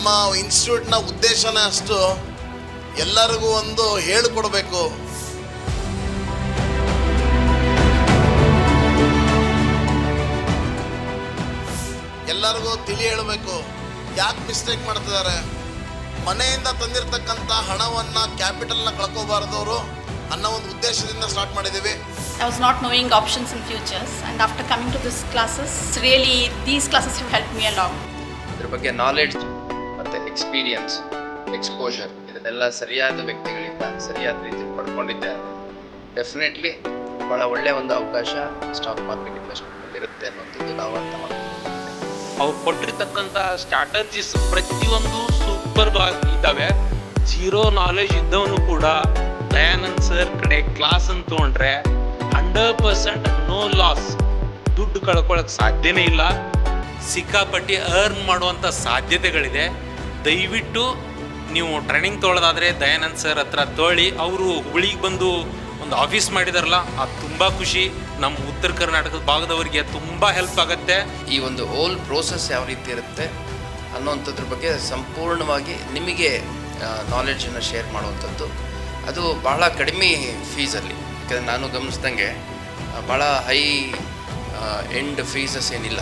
ನಮ್ಮ ಇನ್ಸ್ಟಿಟ್ಯೂಟ್ನ ಉದ್ದೇಶನೇ ಅಷ್ಟು, ಎಲ್ಲರಿಗೂ ಒಂದು ಹೇಳಿಕೊಡ್ಬೇಕು. ಎಲ್ಲರಿಗೂ ತಿಳಿ ಹೇಳಬೇಕು, ಯಾಕೆ ಮಿಸ್ಟೇಕ್ ಮಾಡ್ತಿದ್ದಾರೆ. ಮನೆಯಿಂದ ತಂದಿರತಕ್ಕಂಥ ಹಣವನ್ನು, ಕ್ಯಾಪಿಟಲ್ನ ಕಳ್ಕೋಬಾರ್ದವರು ಅನ್ನೋ ಒಂದು ಉದ್ದೇಶದಿಂದ ಸ್ಟಾರ್ಟ್ ಮಾಡಿದ್ದೀವಿ. I was not knowing options in futures, and after coming to this classes, really these classes have helped me a lot. ಇದ್ರ ಬಗ್ಗೆ ನಾಲೆಡ್ಜ್ ಮತ್ತು ಎಕ್ಸ್ಪೀರಿಯನ್ಸ್, ಎಕ್ಸ್ಪೋಜರ್ ಇದನ್ನೆಲ್ಲ ಸರಿಯಾದ ವ್ಯಕ್ತಿಗಳಿಂದ ಸರಿಯಾದ ರೀತಿ ಪಡ್ಕೊಂಡಿದ್ದೆ. ಡೆಫಿನೆಟ್ಲಿ ಭಾಳ ಒಳ್ಳೆಯ ಒಂದು ಅವಕಾಶ ಸ್ಟಾಕ್ ಮಾರ್ಕೆಟ್ ಇನ್ವೆಸ್ಟ್ಮೆಂಟ್ ಇರುತ್ತೆ ಅನ್ನೋಂಥದ್ದು ನಾವು ಅರ್ಥ ಮಾಡ್ತೀವಿ. ಅವ್ರು ಕೊಟ್ಟಿರ್ತಕ್ಕಂಥ ಸ್ಟ್ರಾಟಜೀಸ್ ಪ್ರತಿಯೊಂದು ಸೂಪರ್ ಇದ್ದಾವೆ. ಜೀರೋ ನಾಲೆಜ್ ಇದ್ದವನು ಕೂಡ ದಯಾನಂದ್ ಸರ್ ಕಡೆ ಕ್ಲಾಸ್ ಅಂತ ತೊಗೊಂಡ್ರೆ 100% ನೋ ಲಾಸ್. ದುಡ್ಡು ಕಳ್ಕೊಳಕ್ಕೆ ಸಾಧ್ಯನೇ ಇಲ್ಲ. ಸಿಕ್ಕಾಪಟ್ಟಿ ಅರ್ನ್ ಮಾಡುವಂಥ ಸಾಧ್ಯತೆಗಳಿದೆ. ದಯವಿಟ್ಟು ನೀವು ಟ್ರೈನಿಂಗ್ ತೊಗೊಳ್ಳೋದಾದರೆ ದಯಾನಂದ್ ಸರ್ ಹತ್ರ ತೊಗೊಳ್ಳಿ. ಅವರು ಹುಬ್ಳಿಗೆ ಬಂದು ಒಂದು ಆಫೀಸ್ ಮಾಡಿದಾರಲ್ಲ, ಅದು ತುಂಬ ಖುಷಿ. ನಮ್ಮ ಉತ್ತರ ಕರ್ನಾಟಕದ ಭಾಗದವರಿಗೆ ತುಂಬ ಹೆಲ್ಪ್ ಆಗುತ್ತೆ. ಈ ಒಂದು ಹೋಲ್ ಪ್ರೋಸೆಸ್ ಯಾವ ರೀತಿ ಇರುತ್ತೆ ಅನ್ನೋವಂಥದ್ರ ಬಗ್ಗೆ ಸಂಪೂರ್ಣವಾಗಿ ನಿಮಗೆ ನಾಲೆಡ್ಜನ್ನು ಶೇರ್ ಮಾಡುವಂಥದ್ದು. ಅದು ಭಾಳ ಕಡಿಮೆ ಫೀಸಲ್ಲಿ, ಯಾಕಂದರೆ ನಾನು ಗಮನಿಸ್ದಂಗೆ ಭಾಳ ಹೈ ಎಂಡ್ ಫೀಸಸ್ ಏನಿಲ್ಲ.